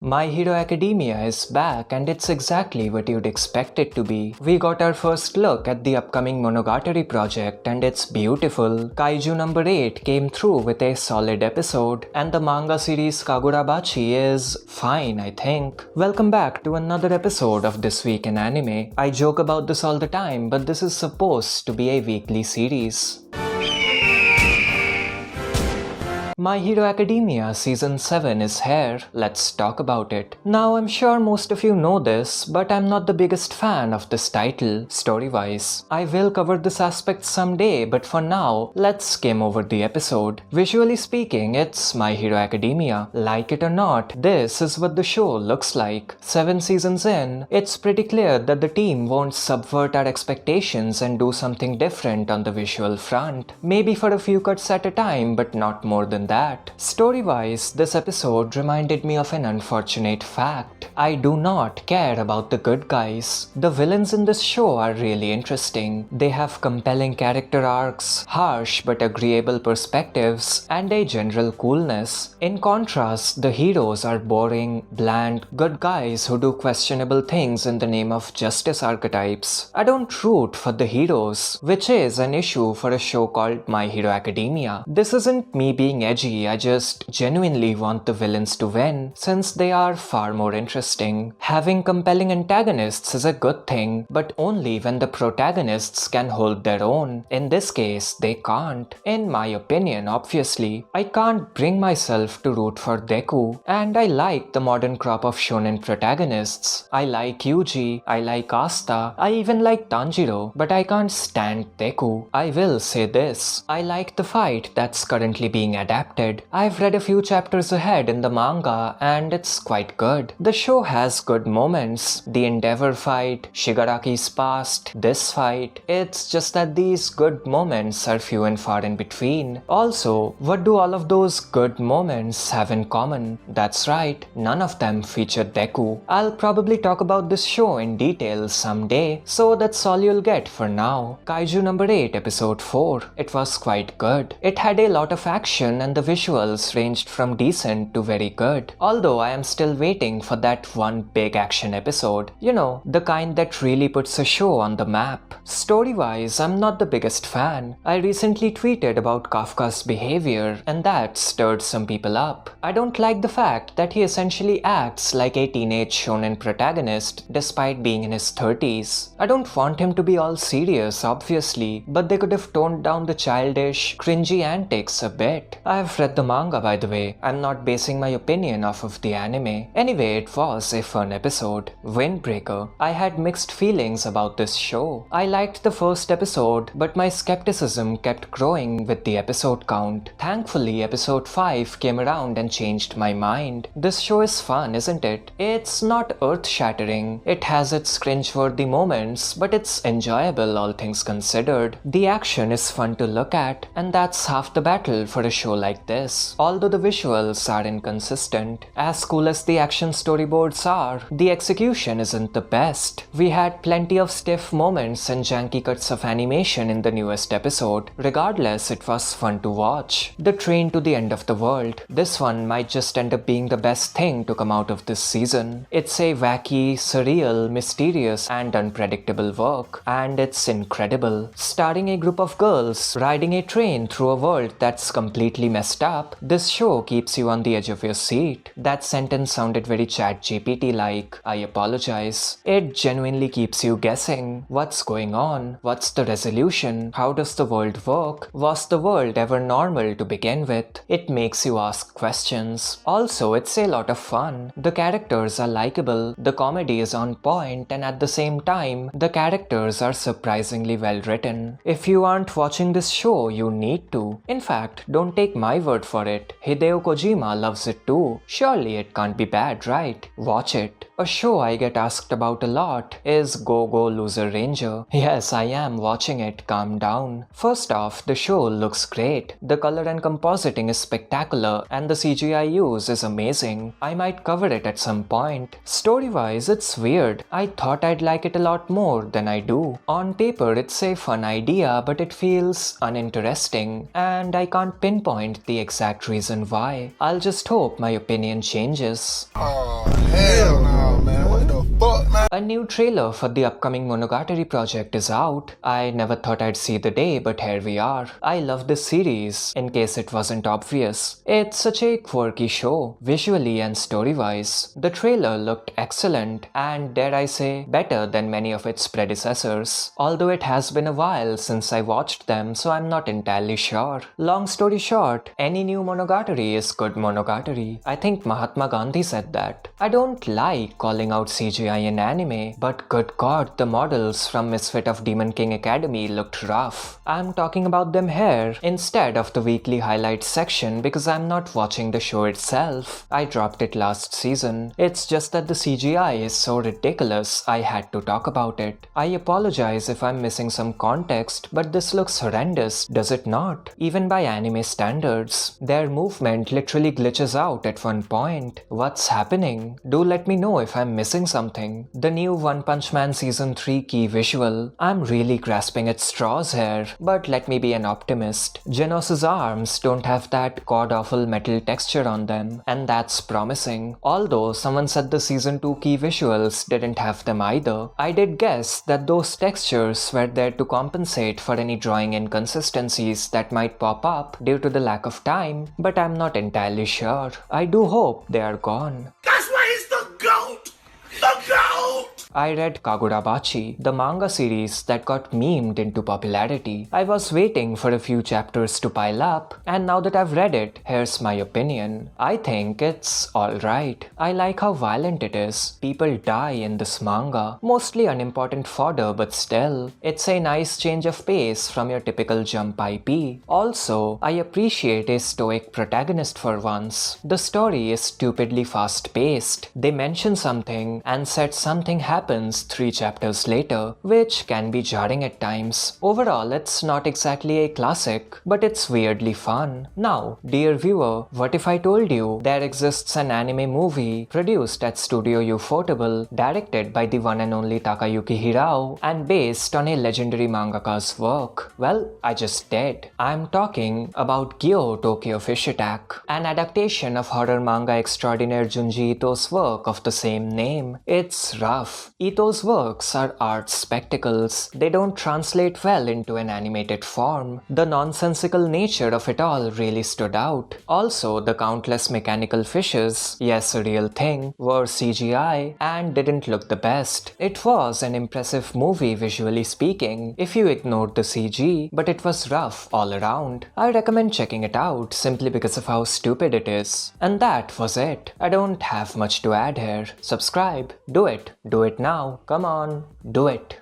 My Hero Academia is back and it's exactly what you'd expect it to be. We got our first look at the upcoming Monogatari project and it's beautiful. Kaiju number 8 came through with a solid episode and the manga series Kagurabachi is fine, I think. Welcome back to another episode of This Week in Anime. I joke about this all the time, but this is supposed to be a weekly series. My Hero Academia Season 7 is here, let's talk about it. Now I'm sure most of you know this, but I'm not the biggest fan of this title, story-wise. I will cover this aspect someday, but for now, let's skim over the episode. Visually speaking, it's My Hero Academia. Like it or not, this is what the show looks like. 7 seasons in, it's pretty clear that the team won't subvert our expectations and do something different on the visual front. Maybe for a few cuts at a time, but not more than that. Story-wise, this episode reminded me of an unfortunate fact. I do not care about the good guys. The villains in this show are really interesting. They have compelling character arcs, harsh but agreeable perspectives, and a general coolness. In contrast, the heroes are boring, bland, good guys who do questionable things in the name of justice archetypes. I don't root for the heroes, which is an issue for a show called My Hero Academia. This isn't me being edgy, I just genuinely want the villains to win, since they are far more interesting. Having compelling antagonists is a good thing, but only when the protagonists can hold their own. In this case, they can't. In my opinion, obviously. I can't bring myself to root for Deku, and I like the modern crop of shonen protagonists. I like Yuji, I like Asta, I even like Tanjiro, but I can't stand Deku. I will say this, I like the fight that's currently being adapted. I've read a few chapters ahead in the manga and it's quite good. The show has good moments. The Endeavor fight, Shigaraki's past, this fight. It's just that these good moments are few and far in between. Also, what do all of those good moments have in common? That's right, none of them feature Deku. I'll probably talk about this show in detail someday, so that's all you'll get for now. Kaiju number 8 episode 4. It was quite good. It had a lot of action and the visuals ranged from decent to very good. Although I am still waiting for that one big action episode. You know, the kind that really puts a show on the map. Story-wise, I'm not the biggest fan. I recently tweeted about Kafka's behavior and that stirred some people up. I don't like the fact that he essentially acts like a teenage shonen protagonist despite being in his 30s. I don't want him to be all serious, obviously, but they could have toned down the childish, cringy antics a bit. I've read the manga, by the way. I'm not basing my opinion off of the anime. Anyway, it was a fun episode. Windbreaker. I had mixed feelings about this show. I liked the first episode, but my skepticism kept growing with the episode count. Thankfully, episode 5 came around and changed my mind. This show is fun, isn't it? It's not earth-shattering. It has its cringe-worthy moments, but it's enjoyable all things considered. The action is fun to look at, and that's half the battle for a show like this. Although the visuals are inconsistent, as cool as the action storyboards are, the execution isn't the best. We had plenty of stiff moments and janky cuts of animation in the newest episode. Regardless, it was fun to watch. The Train to the End of the World. This one might just end up being the best thing to come out of this season. It's a wacky, surreal, mysterious and unpredictable work, and it's incredible. Starring a group of girls riding a train through a world that's completely messed up, this show keeps you on the edge of your seat. That sentence sounded very ChatGPT-like. I apologize. It genuinely keeps you guessing. What's going on? What's the resolution? How does the world work? Was the world ever normal to begin with? It makes you ask questions. Also, it's a lot of fun. The characters are likable, the comedy is on point, and at the same time, the characters are surprisingly well written. If you aren't watching this show, you need to. In fact, don't take my word for it. Hideo Kojima loves it too. Surely it can't be bad, right? Watch it. A show I get asked about a lot is Go Go Loser Ranger. Yes, I am watching it, calm down. First off, the show looks great. The color and compositing is spectacular and the CGI use is amazing. I might cover it at some point. Story-wise, it's weird. I thought I'd like it a lot more than I do. On paper, it's a fun idea, but it feels uninteresting, and I can't pinpoint the exact reason why. I'll just hope my opinion changes. Oh, hell no, man. What the fuck, man? A new trailer for the upcoming Monogatari project is out. I never thought I'd see the day, but here we are. I love this series, in case it wasn't obvious. It's such a quirky show, visually and story-wise. The trailer looked excellent, and dare I say, better than many of its predecessors. Although it has been a while since I watched them, so I'm not entirely sure. Long story short, any new Monogatari is good Monogatari. I think Mahatma Gandhi said that. I don't like calling out CGI in anime, but good god, the models from Misfit of Demon King Academy looked rough. I'm talking about them here instead of the weekly highlights section because I'm not watching the show itself. I dropped it last season. It's just that the CGI is so ridiculous, I had to talk about it. I apologize if I'm missing some context, but this looks horrendous, does it not? Even by anime standards. Their movement literally glitches out at one point. What's happening? Do let me know if I'm missing something. The new One Punch Man Season 3 key visual. I'm really grasping at straws here, but let me be an optimist. Genos' arms don't have that god-awful metal texture on them, and that's promising. Although someone said the Season 2 key visuals didn't have them either. I did guess that those textures were there to compensate for any drawing inconsistencies that might pop up due to the lack of time, but I'm not entirely sure. I do hope they are gone. That's why he's the GOAT! The GOAT! I read Kagurabachi, the manga series that got memed into popularity. I was waiting for a few chapters to pile up, and now that I've read it, here's my opinion. I think it's alright. I like how violent it is. People die in this manga. Mostly unimportant fodder, but still. It's a nice change of pace from your typical Jump IP. Also, I appreciate a stoic protagonist for once. The story is stupidly fast-paced. They mention something and said something happens 3 chapters later, which can be jarring at times. Overall, it's not exactly a classic, but it's weirdly fun. Now, dear viewer, what if I told you there exists an anime movie produced at Studio Ufotable, directed by the one and only Takayuki Hirao, and based on a legendary mangaka's work? Well, I just did. I'm talking about Gyo Tokyo Fish Attack, an adaptation of horror manga extraordinaire Junji Ito's work of the same name. It's rough. Ito's works are art spectacles. They don't translate well into an animated form. The nonsensical nature of it all really stood out. Also, the countless mechanical fishes, yes, a real thing, were CGI and didn't look the best. It was an impressive movie visually speaking, if you ignored the CG, but it was rough all around. I recommend checking it out simply because of how stupid it is. And that was it. I don't have much to add here. Subscribe. Do it. Do it now. Come on. Do it.